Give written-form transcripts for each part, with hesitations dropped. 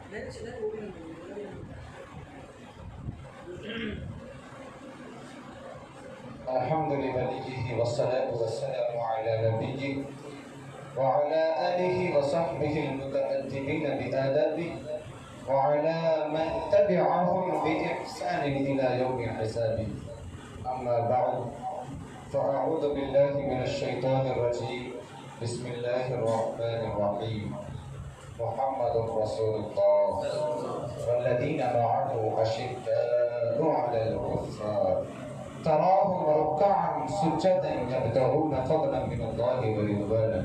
الحمد لله والصلاة والسلام على نبيه وعلى آله وصحبه المتأدبين بآدابه وعلى من تبعهم بإحسان إلى يوم حسابه. أما بعد فأعوذ بالله من الشيطان الرجيم. بسم الله الرحمن الرحيم. محمد رسول الله والذين معه أشداء على الكفار تراهم ركعا سجدا يبتغون فضلا من الله ورضوانا.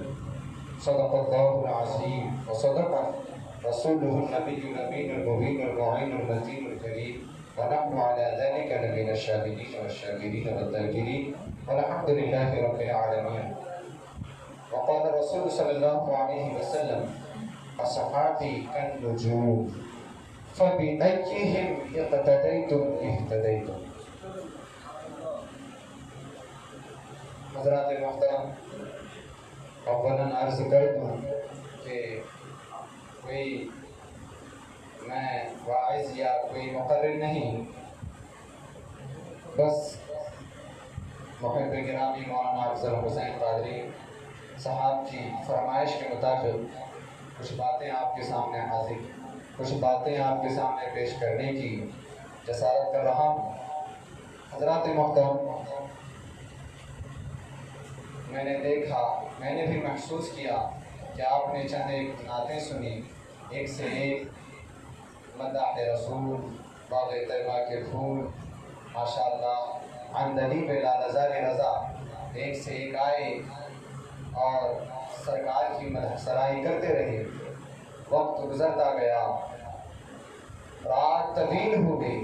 صدق الله العظيم وصدق رسوله النبي الأمين المبين المعين المتين الكريم، ونحن على ذلك لمن الشاهدين والشاكرين والذاكرين، والحمد لله رب العالمين. وقال الرسول صلى الله عليه وسلم: أصحابي كالنجوم فبأيهم اقتديتم اهتديتم. حضرات محترم، اولاً عرض کر دوں کہ کوئی میں واعظ یا کوئی مقرر نہیں، بس محب گرامی مولانا افضل حسین قادری صاحب کی فرمائش کے مطابق کچھ باتیں آپ کے سامنے حاضر، کچھ باتیں آپ کے سامنے پیش کرنے کی جسارت کر رہا ہوں۔ حضرات محترم، میں نے دیکھا، میں نے بھی محسوس کیا کہ آپ نے چند ایک نعتیں سنی، ایک سے ایک مدح رسول، باغ طیبہ کے پھول، ماشاءاللہ عندلیب لالزار رضا، ایک سے ایک آئے اور سرکار کی مدح سرائی کرتے رہے۔ وقت گزرتا گیا، رات طویل ہو گئی،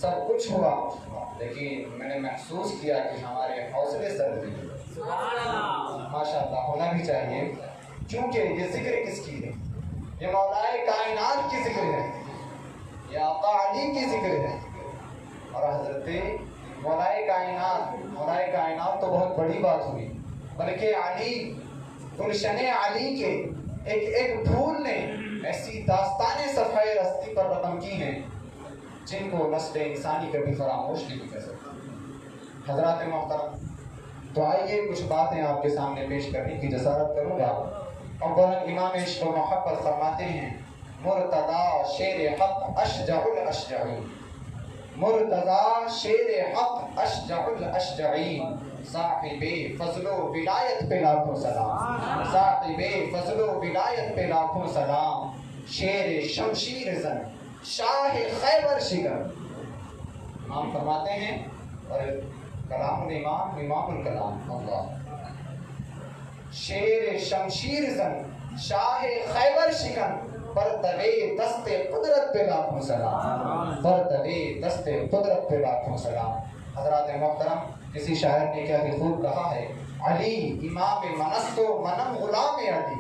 سب کچھ ہوا، لیکن میں نے محسوس کیا کہ ہمارے حوصلے سر ہوئے۔ ماشاءاللہ ہونا بھی چاہیے، کیونکہ یہ ذکر کس کی ہے؟ یہ مولا کائنات کی ذکر ہے، یہ آقا علی کی ذکر ہے، اور حضرت مولا کائنات تو بہت بڑی بات ہوئی، بلکہ علی، گلشن علی کے ایک پھول نے ایسی داستانیں صفحہ رستی پر رقم کی ہیں جن کو نسل انسانی کبھی فراموش نہیں کر سکتا۔ حضرات محترم، تو آئیے کچھ باتیں آپ کے سامنے پیش کرنے کی جسارت کروں گا۔ اولا امام عشق و محبت فرماتے ہیں: مرتضی شیر حق اشجع الاشجعین، مرتضی شیر حق اشجع الاشجعین، صاحب فضل و ولایت پہ لاکھوں سلام، صاحب فضل و ولایت پہ لاکھوں سلام، شیر شمشیر زن شاہ خیبر شکن۔ امام فرماتے ہیں، اور کلام الامام امام الکلام اللہ، شیر شمشیر زن شاہ خیبر شکن، برتبے دست قدرت پہ لاکھوں سلام، برتبے دست قدرت پہ لاکھوں سلام۔ حضرات محترم، کسی شاعر نے کیا کہ خوب کہا ہے: علی امام منست و منم غلام علی،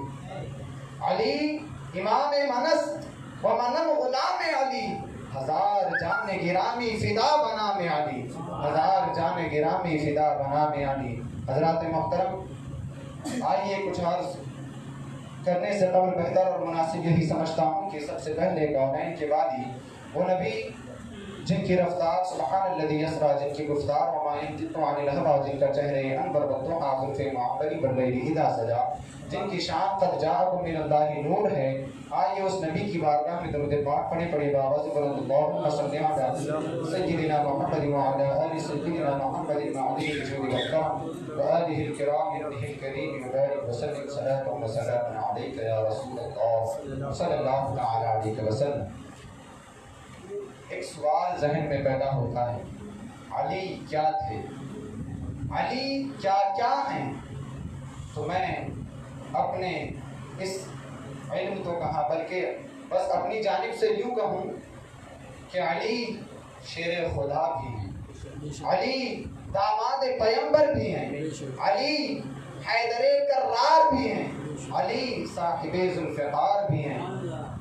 علی امام منست و منم غلام علی، ہزار جان گرامی فدا بنام علی، ہزار جان گرامی فدا بنام علی۔ حضرات محترم، آئیے کچھ عرض کرنے سے قبل بہتر اور مناسب یہی سمجھتا ہوں کہ سب سے پہلے کونین کے وادی وہ نبی جن کی رفتار سبحان الذی یسری، جن کی گفتار وما ینطق عن الہوی، جن کا چہرے انور والضحیٰ زلف معبری باللیل اذا سجا، جن کی شان قد جاءکم من اللہ نور ہے۔ آئیے اس نبی کی بارگاہ میں درود پاک پڑھے پڑھے بآواز بلند اللہم صلی علی سیدنا محمد وعلی آل سیدنا محمد المعلی الجود والاکرام وآلہ الکرام انہ الکریم مبارک وسلم صلاۃ و سلام علیک یا رسول اللہ صلی اللہ تعالی علیہ وسلم۔ ایک سوال ذہن میں پیدا ہوتا ہے: علی کیا تھے؟ علی کیا ہیں؟ تو میں اپنے اس علم تو کہا، بلکہ بس اپنی جانب سے یوں کہوں کہ علی شیر خدا بھی ہیں، علی داماد پیمبر بھی ہیں، علی حیدر کرار بھی ہیں، علی صاحب ذوالفقار بھی ہیں،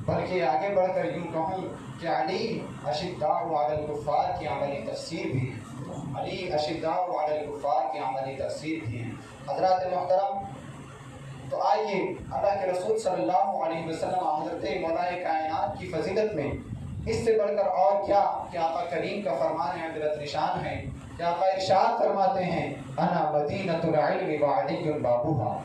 بلکہ آگے بڑھ کر یوں کہوں کہ علی اشداء علی الکفار کی عملی تفسیر بھی ہیں، علی اشداء علی الکفار کی عملی تفسیر بھی ہیں۔ حضرات محترم، تو آئیے اللہ کے رسول صلی اللہ علیہ وسلم حضرت مولائے کائنات کی فضیلت میں اس سے بڑھ کر اور کیا کہ آقا کریم کا فرمان عبرت نشان ہے کہ آقا ارشاد فرماتے ہیں انا مدینۃ العلم وعلی بابوہا،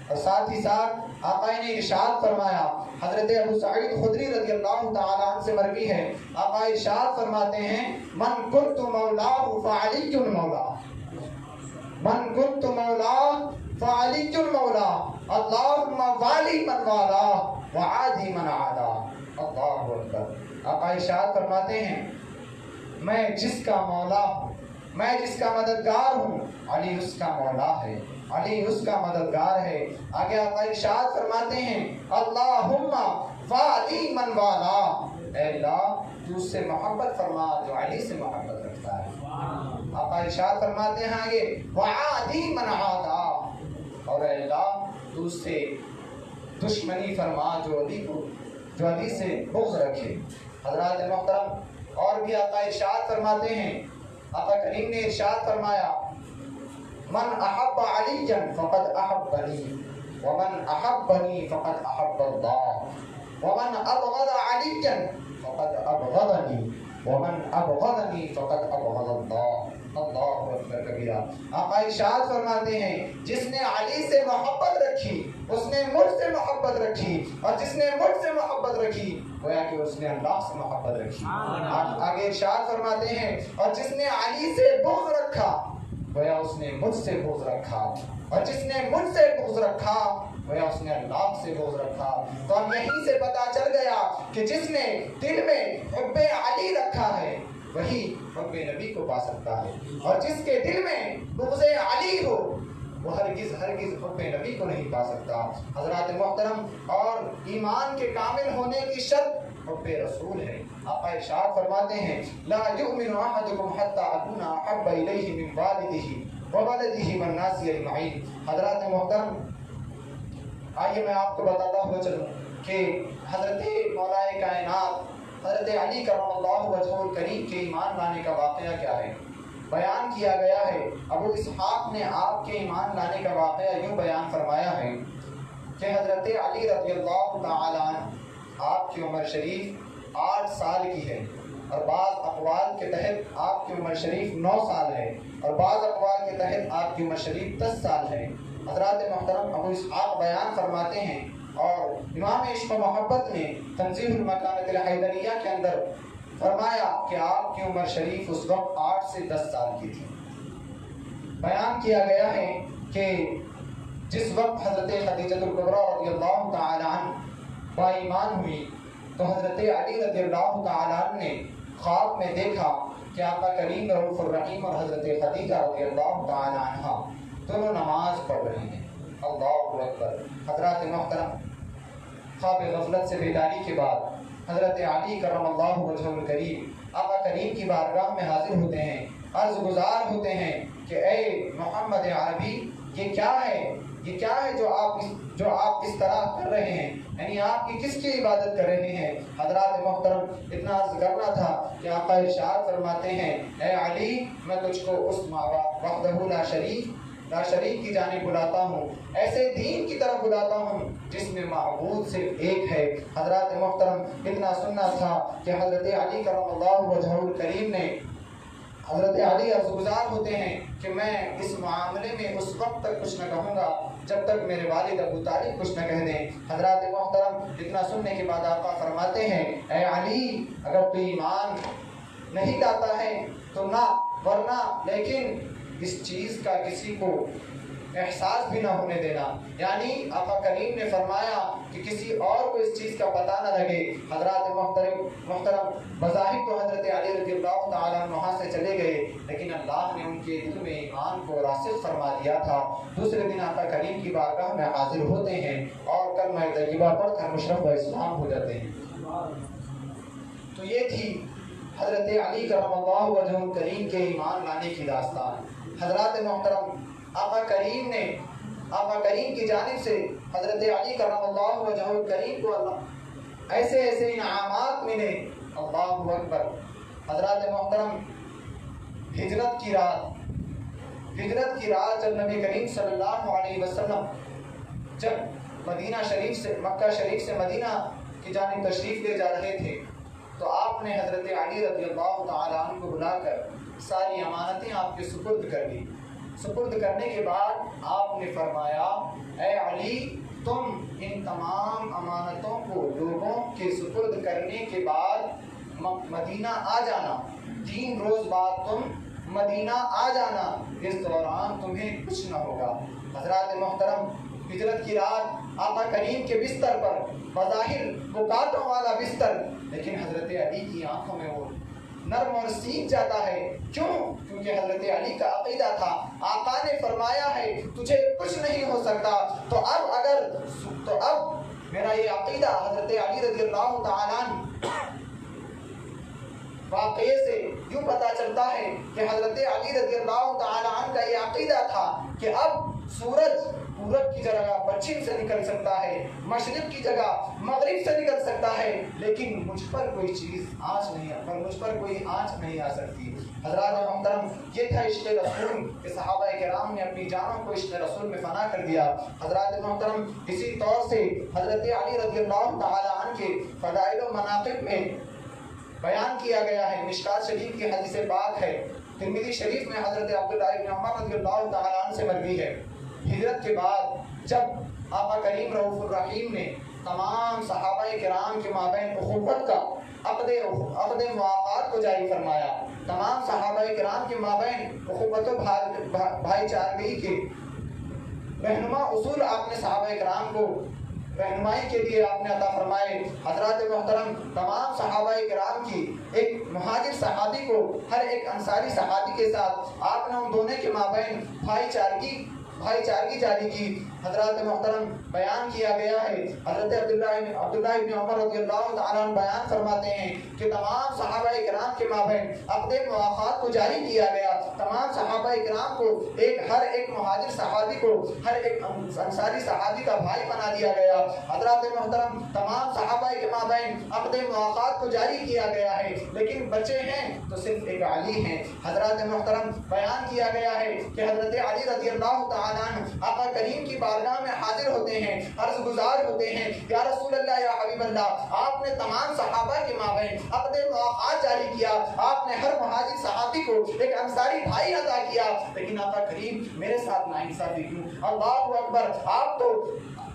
اور ساتھ ہی ساتھ آقا نے ارشاد فرمایا، حضرت ابو سعید خدری رضی اللہ تعالیٰ عنہ سے مروی ہے، آقا ارشاد فرماتے ہیں من کنت مولاہ فعلی مولا، من کنت مولاہ فعلی مولا، اللہم والی من والا وعادی من عادا، اللہ اکبر۔ آقا ارشاد فرماتے ہیں میں جس کا مولا ہوں، میں جس کا مددگار ہوں، علی اس کا مولا ہے، علی اس کا مددگار ہے۔ آگے آقا ارشاد فرماتے ہیں اللہم والی من والا، اے اللہ تو اس سے محبت فرما جو علی سے محبت رکھتا ہے۔ آقا ارشاد فرماتے ہیں آگے وعادی من عادا، اور اے اللہ تو اس سے دشمنی فرما جو علی سے بغض رکھے۔ حضرات محترم اور بھی آقا ارشاد فرماتے ہیں، آقا کریم نے ارشاد فرمایا من احب علی فقد احبنی ومن احبنی فقد احب اللہ ومن ابغض علی فقد ابغضنی ومن ابغضنی فقد ابغض اللہ، اللہ اکبر کبیرہ۔ آقا ارشاد فرماتے ہیں جس نے علی سے محبت رکھی اس نے مجھ سے محبت رکھی، اور جس نے مجھ سے محبت رکھی گویا کہ اس نے اللہ سے محبت رکھی۔ آگے ارشاد فرماتے ہیں اور جس نے علی سے بغض رکھا گویا اس نے مجھ سے بغض رکھا، اور جس نے مجھ سے بغض رکھا گویا اس نے اللہ سے بغض رکھا۔ تو اب یہیں سے پتا چل گیا کہ جس نے دل میں حب علی رکھا ہے وہی حب نبی کو پا سکتا ہے، اور جس کے دل میں بغض علی ہو وہ ہرگز حب نبی کو نہیں پا سکتا۔ حضرات محترم اور ایمان کے کامل ہونے کی شرط حب رسول ہے۔ آقا ارشاد فرماتے ہیں لا یؤمن احدکم حتی اکون احب الیہ من والدہ وولدہ والناس اجمعین۔ حضرات محترم آئیے میں آپ کو بتاتا ہوا چلوں کہ حضرت مولائے کائنات حضرت علی کرم اللہ وجہہ الکریم کے ایمان لانے کا واقعہ کیا ہے بیان کیا گیا ہے۔ ابو اسحاق نے آپ کے ایمان لانے کا واقعہ یوں بیان فرمایا ہے کہ حضرت علی رضی اللہ تعالی عنہ آپ کی عمر شریف 8 سال کی ہے، اور بعض اقوال کے تحت آپ کی عمر شریف 9 سال ہے، اور بعض اقوال کے تحت آپ کی عمر شریف 10 سال ہے۔ حضرات محترم ابو اسحاق بیان فرماتے ہیں، اور امام عشق و محبت نے تنزیہ المکانۃ الحیدریہ کے اندر فرمایا کہ آپ کی عمر شریف اس وقت 8 سے 10 سال کی تھی۔ بیان کیا گیا ہے کہ جس وقت حضرت خدیجہ الکبریٰ رضی اللہ تعالی عنہ با ایمان ہوئی تو حضرت علی رضی اللہ تعالی عنہ نے خواب میں دیکھا کہ آقا کریم رؤوف الرحیم اور حضرت خدیجہ رضی اللہ تعالی عنہ دونوں نماز پڑھ رہے ہیں۔ اللہ اکبر۔ حضرات محترم خواب غفلت سے بیداری کے بعد حضرت علی کرم اللہ وجہہ الکریم آقا کریم کی بارگاہ میں حاضر ہوتے ہیں، عرض گزار ہوتے ہیں کہ اے محمد عربی یہ کیا ہے جو آپ اس طرح کر رہے ہیں، یعنی آپ کی کس کی عبادت کر رہے ہیں۔ حضرات محترم اتنا عرض کرنا تھا کہ آقا ارشاد فرماتے ہیں اے علی میں تجھ کو اس وحدہ لا شریک کی جانب بلاتا ہوں، ایسے دین کی طرف بلاتا ہوں جس میں معبود صرف ایک ہے۔ حضرات محترم اتنا سننا تھا کہ حضرت علی کرم اللہ وجہہ الکریم نے حضرت علی عرض گزار ہوتے ہیں کہ میں اس معاملے میں اس وقت تک کچھ نہ کہوں گا جب تک میرے والد ابو طالب کچھ نہ کہہ دیں۔ حضرات محترم اتنا سننے کے بعد آقا فرماتے ہیں اے علی اگر تو ایمان نہیں لاتا ہے تو نہ، ورنہ لیکن اس چیز کا کسی کو احساس بھی نہ ہونے دینا، یعنی آقا کریم نے فرمایا کہ کسی اور کو اس چیز کا پتہ نہ لگے۔ حضرات محترم بظاہر تو حضرت علی رضی اللہ تعالیٰ عنہ وہاں سے چلے گئے، لیکن اللہ نے ان کے دل میں ایمان کو راسخ فرما دیا تھا۔ دوسرے دن آقا کریم کی بارگاہ میں حاضر ہوتے ہیں اور کلمہ طیبہ پڑھ کر مشرف و اسلام ہو جاتے ہیں۔ تو یہ تھی حضرت علی کرم اللہ وجہہ الکریم کے ایمان لانے کی داستان۔ حضرات محترم آقا کریم کی جانب سے حضرت علی کرم اللہ وجہہ الکریم کو ایسے انعامات ملے، اللہ اکبر۔ حضرات محترم ہجرت کی رات جب نبی کریم صلی اللہ علیہ وسلم جب مدینہ شریف سے مکہ شریف سے مدینہ کی جانب تشریف لے جا رہے تھے تو آپ نے حضرت علی رضی اللہ تعالیٰ عنہ کو بلا کر ساری امانتیں آپ کے سپرد کر دی. سپرد کرنے کے بعد آپ نے فرمایا اے علی تم ان تمام امانتوں کو لوگوں کے سپرد کرنے کے بعد مدینہ آ جانا. 3 روز بعد تم مدینہ آ جانا. اس دوران تمہیں کچھ نہ ہوگا. حضرات محترم ہجرت کی رات آقا کریم کے بستر پر بظاہر وہ کانٹوں والا بستر لیکن حضرت علی کی آنکھوں میں وہ نرم اور سیکھ جاتا ہے. کیوں؟ کیونکہ حضرت علی کا عقیدہ تھا آقا نے فرمایا ہے تجھے کچھ نہیں ہو سکتا. تو اب میرا یہ عقیدہ حضرت علی رضی اللہ تعالیٰ عنہ واقعے سے یوں پتہ چلتا ہے کہ حضرت علی رضی اللہ تعالیٰ عنہ کا یہ عقیدہ تھا کہ اب سورج پورب کی جگہ پچھم سے نکل سکتا ہے, مشرق کی جگہ مغرب سے نکل سکتا ہے, لیکن مجھ پر کوئی چیز مجھ پر کوئی آنچ نہیں آ سکتی. حضرات محترم یہ تھا عشق رسول کہ صحابہ کرام نے اپنی جانوں کو عشق رسول میں فنا کر دیا. حضرات محترم اسی طور سے حضرت علی رضی اللہ تعالیٰ عنہ کے فضائل و مناقب میں بیان کیا گیا ہے. مشکات شریف کی حدیث پاک ہے, ترمذی شریف میں حضرت عبداللہ ابن عمر رضی اللہ تعالیٰ عنہ سے مروی ہے. ہجرت کے بعد جب آقا کریم رؤوف الرحیم نے تمام صحابہ کرام کے مابین اخوت کا عقد مواقعات کو جاری فرمایا, تمام صحابہ کرام کے مابین اخوت و بھائی چارگی کے رہنما اصول آپ نے صحابہ کرام کو رہنمائی کے لیے آپ نے عطا فرمائے. حضرات محترم تمام صحابہ کرام کی ایک مہاجر صحابی کو ہر ایک انصاری صحابی کے ساتھ آپ نے ان دونوں کے مابین بھائی چارگی جاری کی. حضرات محترم بیان کیا گیا ہے, حضرت عبداللہ ابن عمر رضی اللہ تعالیٰ عنہ بیان فرماتے ہیں کہ تمام صحابہ کرام کے مابین عقد مواقعات کو جاری کیا گیا. تمام صحابہ کرام کو ہر ایک مہاجر صحابی کو ہر ایک انصاری صحابی کا بھائی بنا دیا گیا. حضرات محترم تمام صحابہ کے مابین عقد مواقعات کو جاری کیا گیا ہے, لیکن بچے ہیں تو صرف ایک علی ہیں. حضرات محترم بیان کیا گیا ہے کہ حضرت علی رضی اللہ تعالیٰ عنہ آقا کریم کی بارگاہ میں حاضر ہوتے ہیں, عرض گزار ہوتے ہیں یا رسول اللہ یا حبیب اللہ, آپ نے تمام صحابہ کے مابین عقد مواقعات جاری کیا, آپ نے ہر مہاجر صحابی کو ایک انصاری بھائی عطا کیا, لیکن آقا کریم میرے ساتھ ناانصافی کیوں؟ اللہ اکبر. آپ تو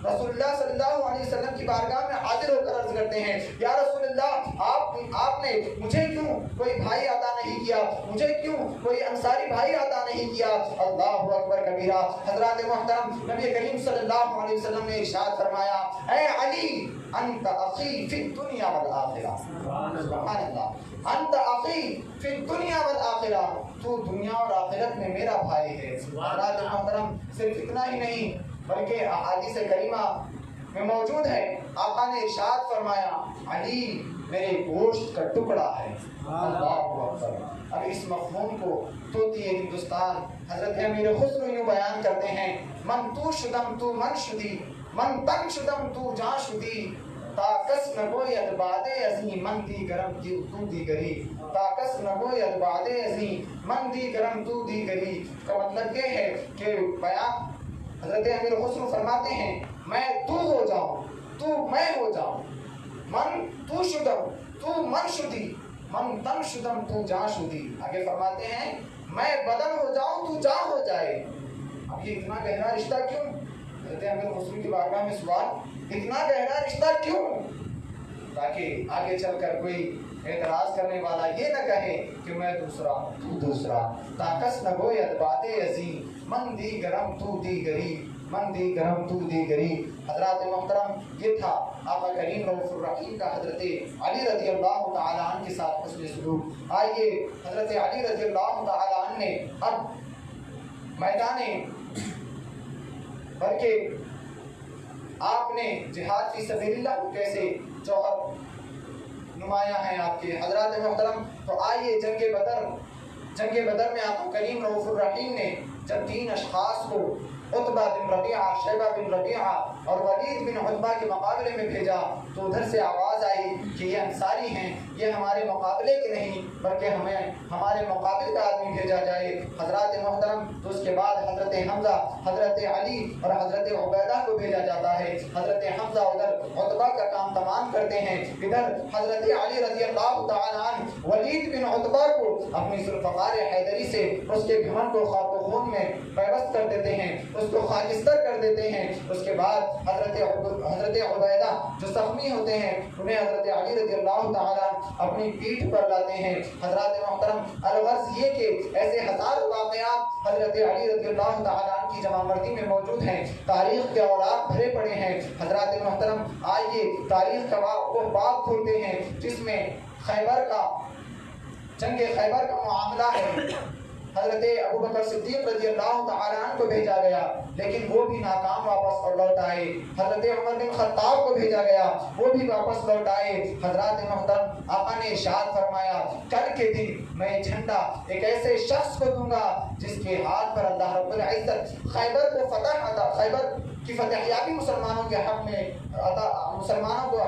رسول اللہ صلی اللہ علیہ وسلم کی بارگاہ میں حاضر ہو کر عرض کرتے ہیں یا رسول اللہ آپ نے مجھے کیوں کوئی بھائی عطا نہیں کیا, مجھے کیوں کوئی انصاری بھائی عطا نہیں کیا؟ اللہ اکبر کبیرہ. حضرات محترم نبی کریم صلی اللہ علیہ وسلم نے ارشاد فرمایا اے علی انت اخی فی الدنیا والآخرہ. سبحان اللہ, انت اخی فی الدنیا والآخرہ, تو دنیا اور آخرت میں میرا بھائی ہے. حضرات محترم صرف اتنا ہی نہیں بلکہ احادیث کریمہ میں موجود ہے, آقا نے ارشاد فرمایا علی میرے گوشت کا ٹکڑا ہے. اللہ اکبر. اب اس مفہوم کو طوطی ہندوستان حضرت امیر خسرو یوں بیان کرتے ہیں من تو شدم تو من شدی, من تن شدم تو جان شدی, تاکس نگوید بادے ازیں من دی گرم تو دیگری, تاکس نگوید بادے ازیں من دی گرم تو دیگری. کا مطلب یہ ہے کہ بیان حضرت امیر خسرو فرماتے ہیں میں تو ہو جاؤں تو میں ہو جاؤں, من تو شدم تو من شدی, من تن شدم تو جان شدی. آگے فرماتے ہیں میں بدن ہو جاؤں تو جان ہو جائے. اب یہ اتنا گہرا رشتہ کیوں؟ حضرت امیر خسرو کی بارگاہ میں سوال, اتنا گہرا رشتہ کیوں؟ تاکہ آگے چل کر کوئی اعتراض کرنے والا یہ نہ کہے کہ میں دوسرا تو دوسرا. تاکس نہ گوید بادے ازیں من دی گرم تو دیگری, من دی گرم تو دیگری. حضرات محترم یہ تھا آقا کریم رؤوف الرحیم کا حضرت علی رضی اللہ تعالیٰ عنہ کے ساتھ حسن سلوک. آئیے حضرت علی رضی اللہ تعالیٰ عنہ نے اب میدان بلکہ آپ نے جہاد فی سبیل اللہ کو کیسے جوہر نمایاں ہیں آپ کے. حضرات محترم تو آئیے جنگ بدر میں آقا کریم رؤوف الرحیم نے جب 3 اشخاص کو عتبہ بن ربیعہ، شیبہ بن ربیعہ اور ولید بن عتبہ کے مقابلے میں بھیجا تو ادھر سے آواز آئی کہ یہ انصاری ہیں، یہ ہمارے مقابلے کے نہیں بلکہ ہمیں ہمارے مقابل کا آدمی بھیجا جائے۔ حضرات محترم، تو اس کے بعد حضرت حمزہ، حضرت علی اور حضرت عبیدہ کو بھیجا جاتا ہے۔ حضرت حمزہ ادھر عتبہ کا کام تمام کرتے ہیں، ادھر حضرت علی رضی اللہ تعالیٰ عنہ ولید بن عتبہ کو اپنی ذوالفقار حیدری سے اس کے گھمنڈ کو خاک و خون میں پیوست کر دیتے ہیں، اس کو خاکستر کر دیتے ہیں۔ اس کے بعد حضرت عبیدہ جو زخمی ہوتے ہیں انہیں حضرت علی رضی اللہ تعالیٰ اپنی پیٹھ پر لاتے ہیں۔ حضرات محترم، الغرض یہ کہ ایسے ہزاروں واقعات حضرت علی رضی اللہ تعالیٰ کی جمع مردی میں موجود ہیں، تاریخ کے اوراق بھرے پڑے ہیں۔ حضرات محترم، آئیے تاریخ کا وہ باب کھولتے ہیں جس میں خیبر کا، جنگ خیبر کا معاملہ ہے۔ حضرت ابوبکر صدیق رضی اللہ تعالیٰ عنہ کو بھیجا گیا لیکن وہ بھی ناکام واپس لوٹ آئے۔ حضرت عمر بن خطاب کو بھیجا گیا، وہ بھی واپس لوٹ آئے۔ حضرات محترم، آقا نے ارشاد فرمایا کل کے دن میں جھنڈا ایک ایسے شخص کو دوں گا جس کے ہاتھ پر اللہ رب العزت خیبر کو فتح عطا، خیبر کی فتح یابی مسلمانوں کے حق میں مسلمانوں کو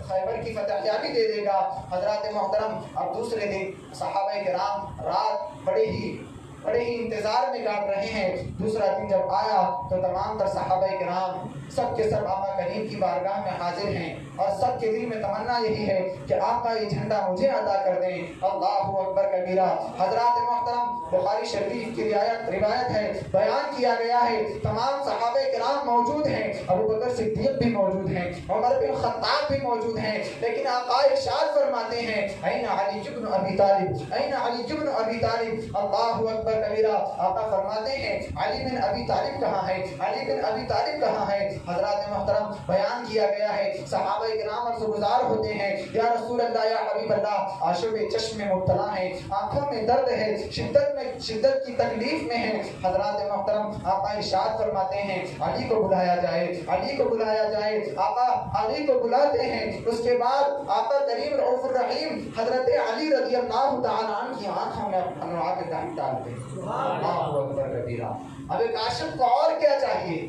خیبر کی فتح یابی دے دے گا۔ حضرات محترم، اب دوسرے دن صحابہ کرام رات بڑے ہی انتظار میں کاٹ رہے ہیں۔ دوسرا دن جب آیا تو تمام تر صحابہ کرام سب کے سب آقا کریم کی بارگاہ میں حاضر ہیں اور سب کے دل میں تمنا یہی ہے کہ آقا یہ جھنڈا مجھے عطا کر دیں۔ اللہ اکبر کبیرہ۔ حضرات محترم، بخاری شریف کی روایت ہے، بیان کیا گیا ہے تمام صحابہ کرام موجود ہیں، ابوبکر صدیق بھی موجود ہیں، عمر بن خطاب بھی موجود ہیں، لیکن آقا ارشاد فرماتے ہیں این علی بن ابی طالب، این علی بن ابی طالب۔ اللہ اکبر کبیرہ۔ آقا فرماتے ہیں علی بن ابی طالب کہاں ہے، علی بن ابی طالب کہاں ہے؟ حضرات محترم، بیان کیا گیا ہے صحابہ کرام عرض گزار ہوتے ہیں یا رسول اللہ، یا حبیب اللہ، آشوب چشم میں مبتلا ہیں، آنکھوں میں درد ہے، شدت کی تکلیف میں ہیں۔ حضرات محترم، آقا ارشاد فرماتے ہیں علی کو بلایا جائے، علی کو بلایا جائے۔ آقا علی کو بلاتے ہیں، اس کے بعد آقا کریم رؤوف الرحیم حضرت علی رضی اللہ تعالیٰ عنہ کی آنکھوں میں انوار دہن ڈالتے ہیں۔ اللہ اکبر کبیرہ۔ اب ایک عاشق کو اور کیا چاہیے؟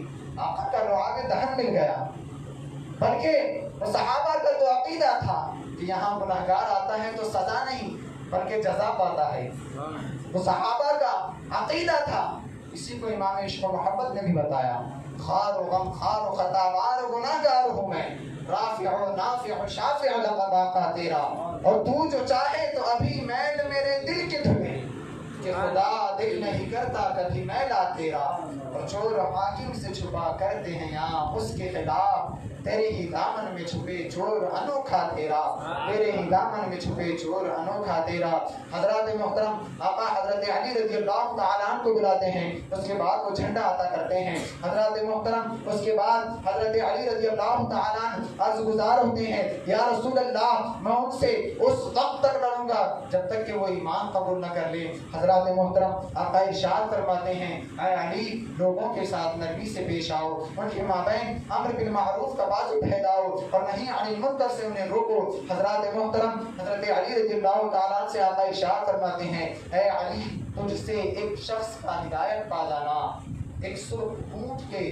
آقا کا لعاب دہن مل گیا۔ بلکہ وہ صحابہ کا تو عقیدہ تھا کہ یہاں گنہگار آتا ہے تو سزا نہیں بلکہ جزا پاتا ہے، وہ صحابہ کا عقیدہ تھا۔ اسی کو امام عشق و محبت نے بھی بتایا، خار و غم خار و خطا وار و گناہگار ہوں میں، رافع و نافع و شافع لقب آقا تیرا، اور تو جو چاہے تو ابھی میل میرے دل کی دھلے، کہ خدا دل نہیں کرتا کبھی میلا تیرا، اور چور حاکم سے چھپا کرتے ہیں یہاں اس کے خلاف، تیرے ہی دامن میں چھپے چور انوکھا تیرا، تیرے ہی دامن میں چھپے چور انوکھا تیرا۔ حضرات محترم، آقا حضرت علی رضی اللہ تعالیٰ عنہ کو بلاتے ہیں، اس کے بعد وہ جھنڈا عطا کرتے ہیں۔ حضرات محترم، اس کے بعد حضرت علی رضی اللہ تعالیٰ عنہ عرض گزار ہوتے ہیں یا رسول اللہ، میں ان سے اس وقت تک لڑوں گا جب تک کہ وہ ایمان قبول نہ کر لیں۔ حضرات محترم، آقا ارشاد فرماتے ہیں اے علی، لوگوں کے ساتھ نرمی سے پیش آؤ، ان کے مابین امر بالمعروف کا بازو پھیلاؤ اور نہیں عن المنکر سے انہیں روکو۔ حضرات محترم، حضرت علی رضی اللہ تعالیٰ عنہ سے آقا ارشاد فرماتے ہیں اے علی، تجھ سے ایک شخص کا ہدایت پا جانا ایک سرخ اونٹ کے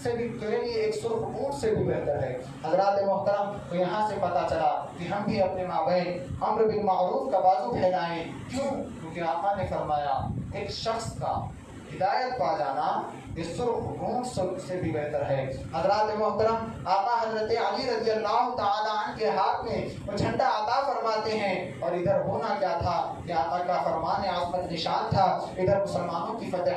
سے بھی تیرے لیے ایک سرخ اونٹ سے بھی بہتر ہے۔ حضرات محترم، تو یہاں سے پتہ چلا کہ ہم بھی اپنے مابین امر بالمعروف کا بازو پھیلائیں۔ کیوں؟ کیونکہ آقا نے فرمایا ایک شخص کا ہدایت پا جانا یہ سرخ اونٹ سے بھی بہتر ہے۔ حضرات محترم، آقا حضرت علی رضی اللہ تعالیٰ عنہ کے ہاتھ میں وہ جھنڈا عطا فرماتے ہیں، اور ادھر ہونا کیا تھا کہ آقا کا فرمان عظمت نشان تھا، ادھر مسلمانوں کی فتح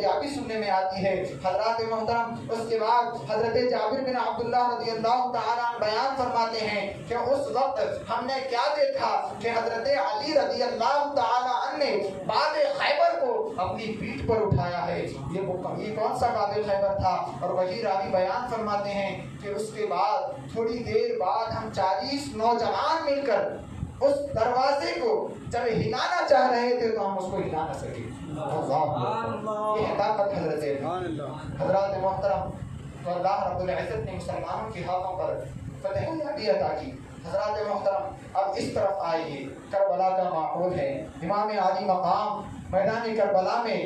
یابی سننے میں آتی ہے۔ حضرات محترم، اس کے بعد حضرت جابر بن عبداللہ رضی اللہ تعالیٰ عنہ بیان فرماتے ہیں کہ اس وقت ہم نے کیا دیکھا کہ حضرت علی رضی اللہ تعالیٰ عنہ نے باب خیبر کو اپنی پیٹھ پر اٹھایا ہے۔ یہ کون سا باب خیبر تھا؟ اور وہی راوی بیان فرماتے ہیں کہ اس کے بعد تھوڑی دیر بعد ہم 40 نوجوان مل کر اس دروازے کو جب ہلانا چاہ رہے تھے تو ہم اس کو ہلا نہ سکے۔ یہ طاقت حضرات محترم، تو اللہ رب العزت نے مسلمانوں کے ہاتھوں پر فتح یابی عطا کی۔ حضرات محترم، اب اس طرف آئیے، کربلا کا ماحول ہے، امام علی مقام میدان کربلا میں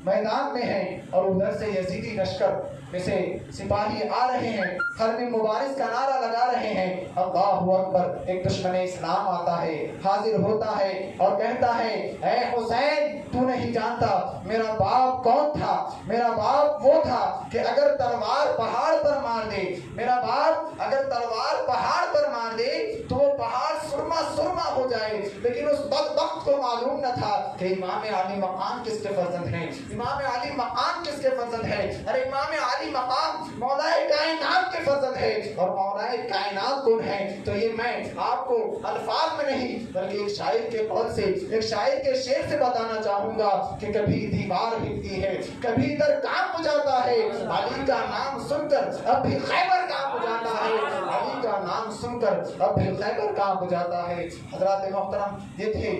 میدان میں ہیں اور ادھر سے یزیدی لشکر میں سے سپاہی آ رہے ہیں، حرب مبارز کا نعرہ لگا رہے ہیں، اللہ اکبر۔ ایک دشمن اسلام آتا ہے، حاضر ہوتا ہے اور کہتا ہے اے حسین تو نہیں جانتا میرا باپ کون تھا، میرا باپ وہ تھا کہ اگر تلوار پہاڑ پر مار دے، میرا باپ اگر تلوار پہاڑ پر مار دے تو وہ پہاڑ سرما سرما ہو جائے۔ لیکن اس بدبخت کو معلوم نہ تھا کہ امام علی مقام کس کے فرزند ہیں، امام علی مقام کس کے فرزند ہے۔ ارے امام علی مقام مولا کائنات کے فرزند ہے، اور مولا کائنات کون ہے؟ تو یہ میں آپ کو الفاظ میں نہیں بلکہ ایک شاعر کے قول سے، ایک شاعر کے شعر سے بتانا چاہوں گا کہ کبھی دیوار ہلتی ہے، کبھی در کانپ جاتا ہے، علی کا نام سن کر اب بھی خیبر کانپ جاتا ہے، علی کا نام سن کر اب بھی خیبر کانپ جاتا ہے۔ حضرات محترم، یہ تھے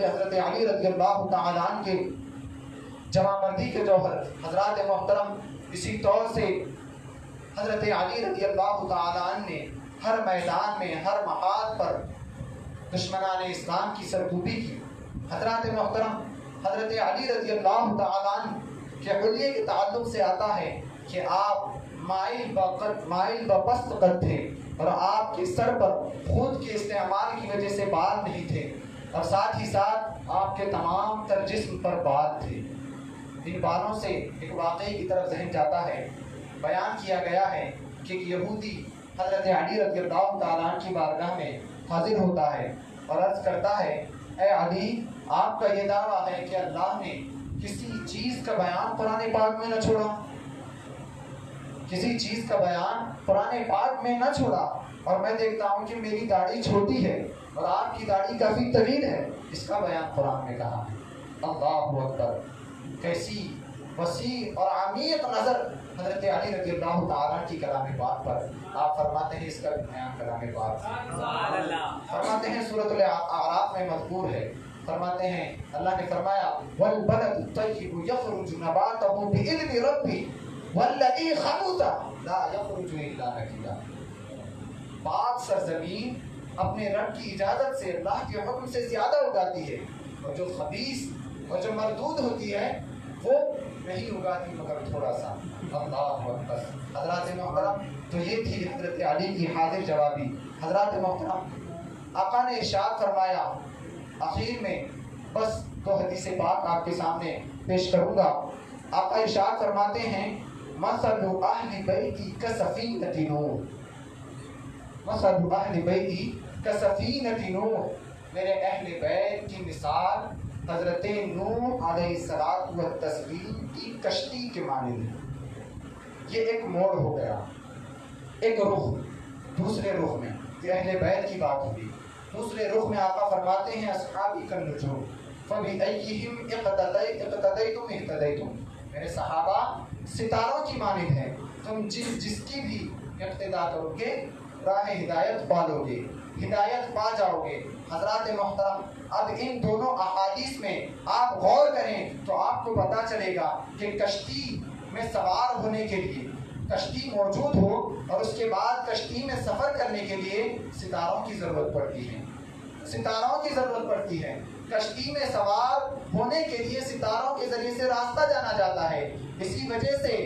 حضرت علی رضی اللہ تعالی عنہ کے جوان مردی کے جوہر۔ حضرات محترم، اسی طور سے حضرت علی رضی اللہ تعالی عنہ نے ہر میدان میں، ہر محاذ پر دشمنان اسلام کی سرکوبی کی۔ حضرات محترم، حضرت علی رضی اللہ تعالی عنہ کے حلیے کے تعلق سے آتا ہے کہ آپ مائل بپست قد تھے، اور آپ کے سر پر خود کے استعمال کی وجہ سے بال نہیں تھے، اور ساتھ ہی ساتھ آپ کے تمام تر جسم پر بال تھے۔ ان بالوں سے ایک واقعے کی طرف ذہن جاتا ہے۔ بیان کیا گیا ہے کہ ایک یہودی حضرت علی رضی اللہ تعالیٰ عنہ کی بارگاہ میں حاضر ہوتا ہے اور عرض کرتا ہے اے علی، آپ کا یہ دعویٰ ہے کہ اللہ نے کسی چیز کا بیان قرآن پاک میں نہ چھوڑا، کسی چیز کا بیان قرآن پاک میں نہ چھوڑا، اور میں دیکھتا ہوں کہ میری داڑھی چھوٹی ہے اور آپ کی داڑھی کافی طویل ہے، اس کا بیان قرآن میں کہا ہے۔ اللہ اکبر! کیسی وسیع اور عمیق نظر حضرت علی رضی اللہ تعالیٰ کی کلام پاک پر۔ آپ فرماتے ہیں اس کا بیان کلام پاک فرماتے ہیں سورۃ الاعراف میں مذکور ہے، فرماتے ہیں اللہ نے فرمایا والبلد الطیب یخرج نباتہ بإذن ربہ والذی خبث لا یخرج الا نکدا۔ پاک سرزمین اپنے رب کی اجازت سے، اللہ کے حکم سے زیادہ اگاتی ہے، اور جو خبیث اور جو مردود ہوتی ہے وہ نہیں اگاتی مگر تھوڑا سا۔ اللہ اکبر! حضرات محترم، تو یہ تھی حضرت علی کی حاضر جوابی۔ حضرات محترم، آقا نے ارشاد فرمایا، آخر میں بس 2 حدیث پاک آپ کے سامنے پیش کروں گا۔ آقا ارشاد فرماتے ہیں مثل اہل بیتی کسفینۃ نوح، مثل اہل بیتی کسفینۃ نوح، میرے اہل بیت کی مثال حضرت نوح علیہ السلام کی کشتی کے مانند ہے۔ یہ ایک موڑ ہو گیا، ایک رخ دوسرے رخ میں، یہ اہل بیت کی بات ہوگی۔ دوسرے رخ میں آقا فرماتے ہیں اصحابی کالنجوم فبأیہم اقتدیتم اہتدیتم، میرے صحابہ ستاروں کی مانند ہیں، تم جس کی بھی اقتدا کرو گے راہ ہدایت پالو گے، ہدایت پا جاؤ گے۔ حضرات محترم، اب ان دونوں احادیث میں آپ غور کریں تو آپ کو پتہ چلے گا کہ کشتی میں سوار ہونے کے لیے کشتی موجود ہو اور اس کے بعد کشتی میں سفر کرنے کے لیے ستاروں کی ضرورت پڑتی ہے، ستاروں کی ضرورت پڑتی ہے۔ کشتی میں سوار ہونے کے لیے ستاروں کے ذریعے سے راستہ جانا جاتا ہے۔ اسی وجہ سے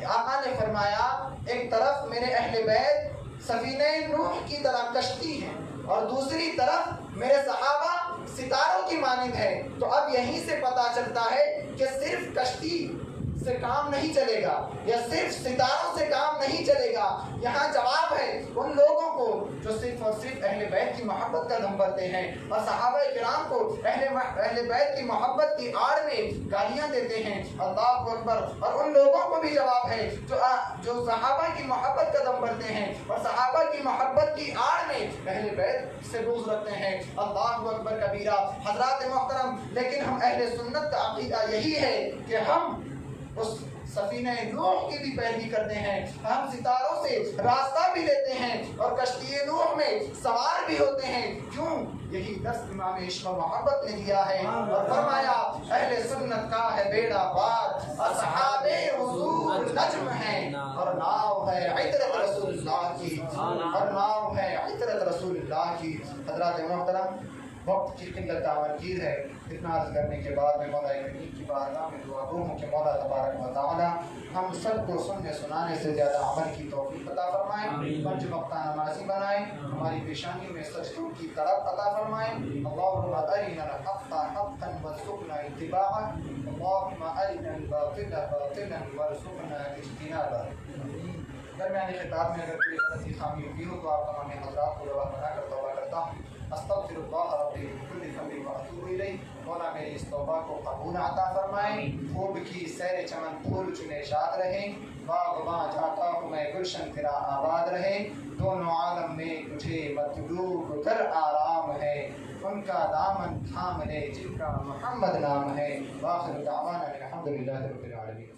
آقا نے فرمایا ایک طرف میرے اہل بیت سفینہ نوح کی طرح کشتی ہے اور دوسری طرف میرے صحابہ ستاروں کی مانند ہے۔ تو اب یہیں سے پتہ چلتا ہے کہ صرف کشتی سے کام نہیں چلے گا یا صرف ستاروں سے کام نہیں چلے گا۔ یہاں جواب ہے ان لوگوں کو جو صرف اور صرف اہل بیت کی محبت کا دم بھرتے ہیں اور صحابہ کرام کو اہل بیت کی محبت کی آڑ میں گالیاں دیتے ہیں۔ اللہ اکبر! اور ان لوگوں کو بھی جواب ہے جو صحابہ کی محبت کا دم بھرتے ہیں اور صحابہ کی محبت کی آڑ میں اہل بیت سے بغض رکھتے ہیں۔ اللہ اکبر کبیرہ! حضرات محترم، لیکن ہم اہل سنت کا عقیدہ یہی ہے کہ ہم اس سفینہ نوح کی بھی پیروی کرتے ہیں، ہم ستاروں سے راستہ بھی لیتے ہیں اور کشتی نوح میں سوار بھی ہوتے ہیں۔ کیوں؟ یہی درس امام عشق و محبت نے دیا ہے اور فرمایا اہل سنت کا ہے بیڑا پار، اصحاب حضور نجم ہیں اور ناؤ ہے عطرت رسول اللہ کی، اور ناؤ ہے عطرت رسول اللہ کی۔ حضرات محترم، وقت کی قلت دامنگیر ہے. اتنا عرض کرنے کے بعد میں مولا کریم کی بارگاہ میں دعا گو ہوں کہ مولا تبارک و تعالی ہم سب کو سننے سنانے سے زیادہ عمل کی توفیق عطا فرمائیں, پنج وقتہ نمازی بنائیں, ہماری پیشانی میں سجدوں کی طرف عطا فرمائیں. اللہم ارنا الحق حقا وارزقنا اتباعہ, اللہم ارنا الباطل باطلا وارزقنا اجتنابہ. درمیانی خطاب میں اگر کوئی غلطی خامی ہوئی ہو تو آپ تمام حضرات کو جواب بنا کر توبہ کرتا ہوں. استغفر اللہ ربی من کل ذنب واتوب الیہ. مولا میری اس توبہ کو قبول عطا فرمائیں. خوب کی سیر چمن پھول چنے شاد رہیں, باغباں جاتا ہوں میں گلشن تیرا آباد رہے. دونوں عالم میں تجھے مطلوب کر آرام ہے, ان کا دامن تھام لے جن کا محمد نام ہے. واخر دعوانا الحمدللہ رب العالمین.